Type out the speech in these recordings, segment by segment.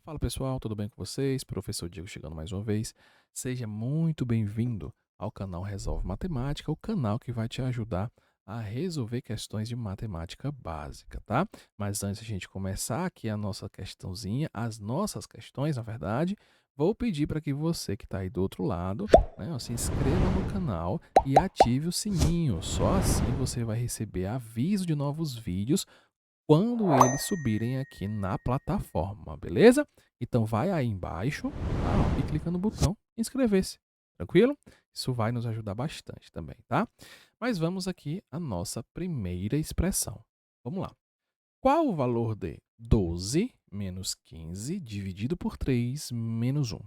Fala pessoal, tudo bem com vocês? Professor Diego chegando mais uma vez. Seja muito bem-vindo ao canal Resolve Matemática, o canal que vai te ajudar a resolver questões de matemática básica, tá? Mas antes de a gente começar aqui a nossa questãozinha, as nossas questões, na verdade, vou pedir para que você que está aí do outro lado, né, ó, se inscreva no canal e ative o sininho. Só assim você vai receber aviso de novos vídeos quando eles subirem aqui na plataforma, beleza? Então vai aí embaixo, tá, ó, e clica no botão inscrever-se, tranquilo? Isso vai nos ajudar bastante também, tá? Mas vamos aqui à nossa primeira expressão. Vamos lá. Qual o valor de 12 menos 15 dividido por 3 menos um?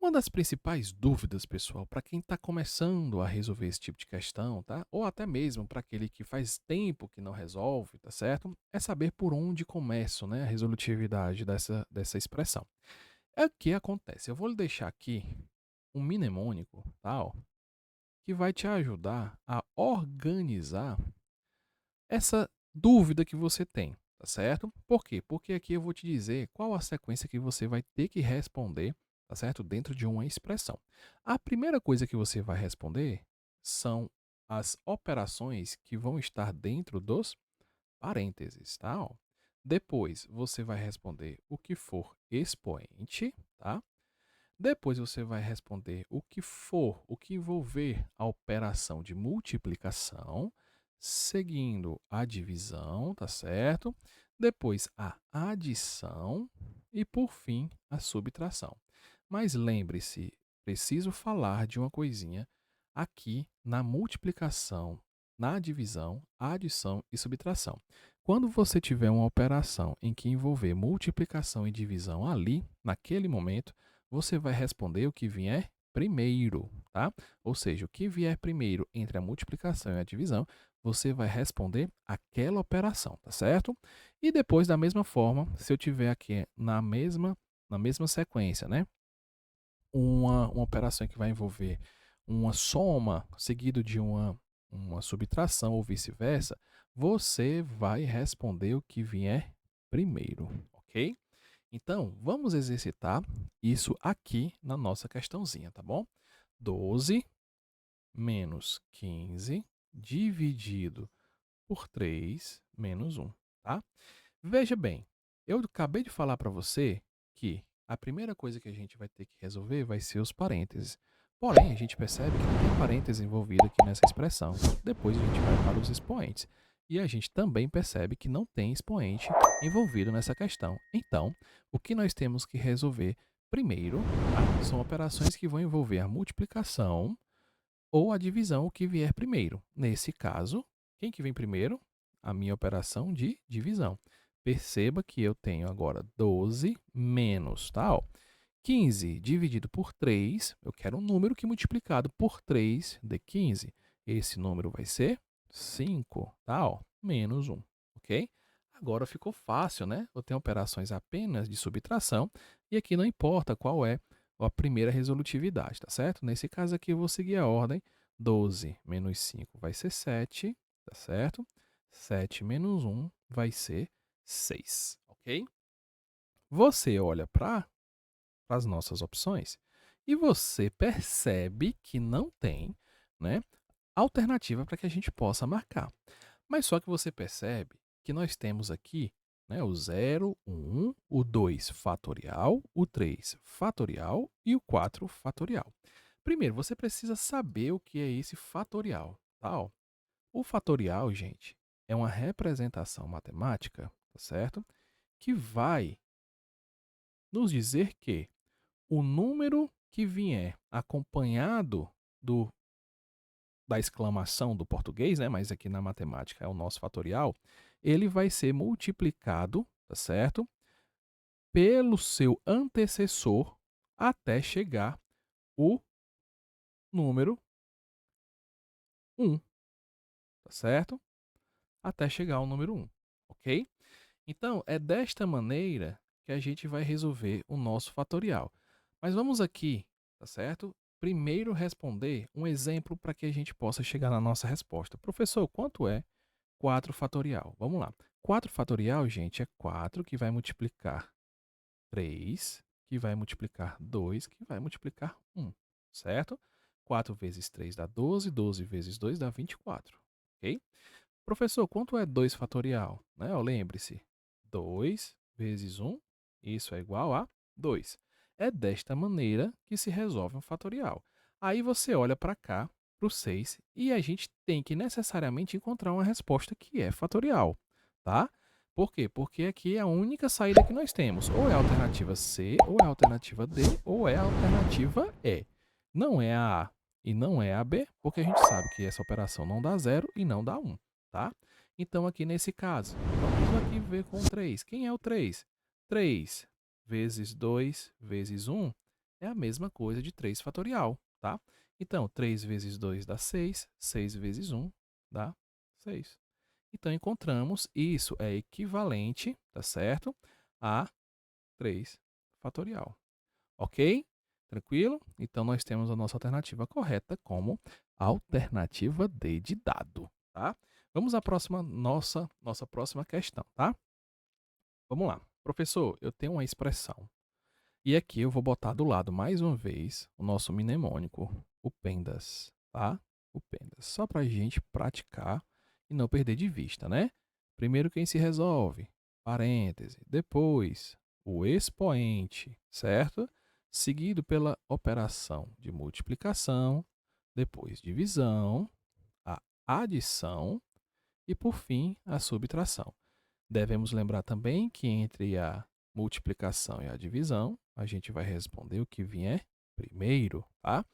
Uma das principais dúvidas, pessoal, para quem está começando a resolver esse tipo de questão, tá? Ou até mesmo para aquele que faz tempo que não resolve, tá certo? É saber por onde começa, né, a resolutividade dessa expressão. É o que acontece. Eu vou lhe deixar aqui um mnemônico, tá? Ó, que vai te ajudar a organizar essa dúvida que você tem, tá certo? Por quê? Porque aqui eu vou te dizer qual a sequência que você vai ter que responder, tá certo? Dentro de uma expressão. A primeira coisa que você vai responder são as operações que vão estar dentro dos parênteses, tá? Ó. Depois você vai responder o que for expoente, tá? Depois você vai responder o que for, o que envolver a operação de multiplicação, seguindo a divisão, tá certo? Depois a adição e, por fim, a subtração. Mas lembre-se, preciso falar de uma coisinha aqui na multiplicação, na divisão, adição e subtração. Quando você tiver uma operação em que envolver multiplicação e divisão ali, naquele momento, você vai responder o que vier primeiro, tá? Ou seja, o que vier primeiro entre a multiplicação e a divisão, você vai responder aquela operação, tá certo? E depois, da mesma forma, se eu tiver aqui na mesma sequência, né? Uma operação que vai envolver uma soma seguido de uma subtração ou vice-versa, você vai responder o que vier primeiro, ok? Então, vamos exercitar isso aqui na nossa questãozinha, tá bom? 12 menos 15 dividido por 3 menos um, tá? Veja bem, eu acabei de falar para você que a primeira coisa que a gente vai ter que resolver vai ser os parênteses. Porém, a gente percebe que não tem parênteses envolvido aqui nessa expressão. Depois a gente vai para os expoentes. E a gente também percebe que não tem expoente envolvido nessa questão. Então, o que nós temos que resolver primeiro, tá, são operações que vão envolver a multiplicação ou a divisão, o que vier primeiro. Nesse caso, quem que vem primeiro? A minha operação de divisão. Perceba que eu tenho agora 12 menos, tá? Ó, 15 dividido por 3, eu quero um número que multiplicado por 3 dê 15. Esse número vai ser 5, tá? Ó, menos 1, ok? Agora ficou fácil, né? Eu tenho operações apenas de subtração e aqui não importa qual é a primeira resolutividade, tá certo? Nesse caso aqui eu vou seguir a ordem. 12 menos 5 vai ser 7, tá certo? 7 menos 1 vai ser 6, ok? Você olha para as nossas opções e você percebe que não tem, né, alternativa para que a gente possa marcar. Mas só que você percebe que nós temos aqui, né, o 0, o 1, o 2 fatorial, o 3 fatorial e o 4 fatorial. Primeiro, você precisa saber o que é esse fatorial, tá? Ó, o fatorial, gente, é uma representação matemática, tá certo? Que vai nos dizer que o número que vier acompanhado do, da exclamação do português, né, mas aqui na matemática é o nosso fatorial, ele vai ser multiplicado, tá certo? Pelo seu antecessor até chegar o número 1, tá certo? Até chegar ao número 1, ok? Então, é desta maneira que a gente vai resolver o nosso fatorial. Mas vamos aqui, tá certo? Primeiro responder um exemplo para que a gente possa chegar na nossa resposta. Professor, quanto é 4 fatorial? Vamos lá. 4 fatorial, gente, é 4 que vai multiplicar 3, que vai multiplicar 2, que vai multiplicar 1, certo? 4 vezes 3 dá 12, 12 vezes 2 dá 24, ok? Professor, quanto é 2 fatorial? Né? Lembre-se, 2 vezes 1, isso é igual a 2. É desta maneira que se resolve um fatorial. Aí você olha para cá, para o 6, e a gente tem que necessariamente encontrar uma resposta que é fatorial, tá? Por quê? Porque aqui é a única saída que nós temos. Ou é a alternativa C, ou é a alternativa D, ou é a alternativa E. Não é a A e não é a B, porque a gente sabe que essa operação não dá 0 e não dá 1, tá? Então, aqui nesse caso, vamos aqui ver com o 3. Quem é o 3? 3 vezes 2 vezes 1 é a mesma coisa de 3 fatorial, tá? Então, 3 vezes 2 dá 6, 6 vezes 1 dá 6. Então, encontramos isso é equivalente, tá certo, a 3 fatorial. Ok? Tranquilo? Então, nós temos a nossa alternativa correta como alternativa D de dado, tá? Vamos à próxima, nossa próxima questão, tá? Vamos lá. Professor, eu tenho uma expressão. E aqui eu vou botar do lado, mais uma vez, o nosso mnemônico, o pendas, tá? O pendas. Só para a gente praticar e não perder de vista, né? Primeiro quem se resolve, parêntese. Depois, o expoente, certo? Seguido pela operação de multiplicação, depois divisão, a adição e, por fim, a subtração. Devemos lembrar também que entre a multiplicação e a divisão, a gente vai responder o que vier primeiro, tá?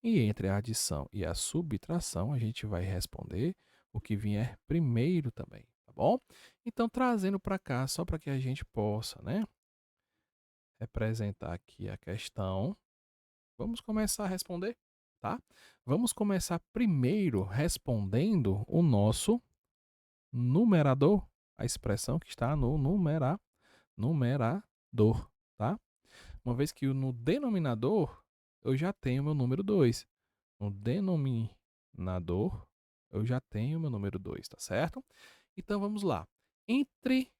E entre a adição e a subtração, a gente vai responder o que vier primeiro também, tá bom? Então, trazendo para cá, só para que a gente possa, né, representar aqui a questão, vamos começar a responder, tá? Vamos começar primeiro respondendo o nosso numerador, a expressão que está no numerador, tá? Uma vez que no denominador eu já tenho meu número 2. No denominador eu já tenho meu número 2, tá certo? Então vamos lá. Entre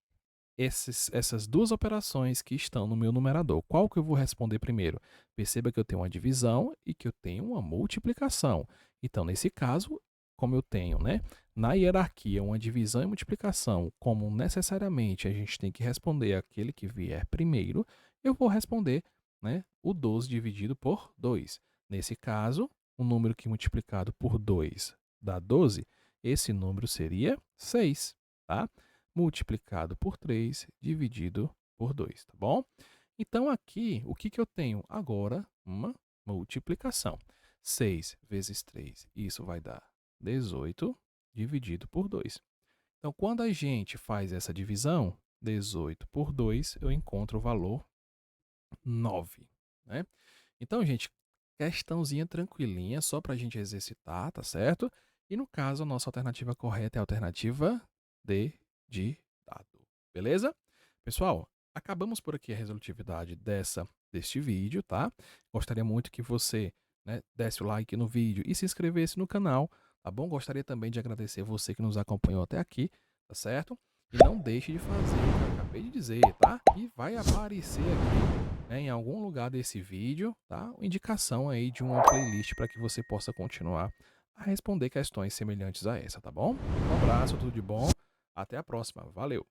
essas duas operações que estão no meu numerador, qual que eu vou responder primeiro? Perceba que eu tenho uma divisão e que eu tenho uma multiplicação. Então, nesse caso, como eu tenho, né, na hierarquia uma divisão e multiplicação, como necessariamente a gente tem que responder aquele que vier primeiro, eu vou responder, né, o 12 dividido por 2. Nesse caso, o número que multiplicado por 2 dá 12, esse número seria 6, tá? Multiplicado por 3 dividido por 2, tá bom? Então, aqui, o que eu tenho? Agora, uma multiplicação. 6 vezes 3, isso vai dar 18 dividido por 2. Então, quando a gente faz essa divisão, 18 por 2, eu encontro o valor 9, né? Então, gente, questãozinha tranquilinha, só para a gente exercitar, tá certo? E no caso, a nossa alternativa correta é a alternativa D de dado, beleza? Pessoal, acabamos por aqui a resolutividade deste vídeo, tá? Gostaria muito que você, né, desse o like no vídeo e se inscrevesse no canal, tá bom? Gostaria também de agradecer você que nos acompanhou até aqui, tá certo? E não deixe de fazer o que eu acabei de dizer, tá? E vai aparecer aqui, né, em algum lugar desse vídeo, tá? Uma indicação aí de uma playlist para que você possa continuar a responder questões semelhantes a essa, tá bom? Um abraço, tudo de bom. Até a próxima. Valeu!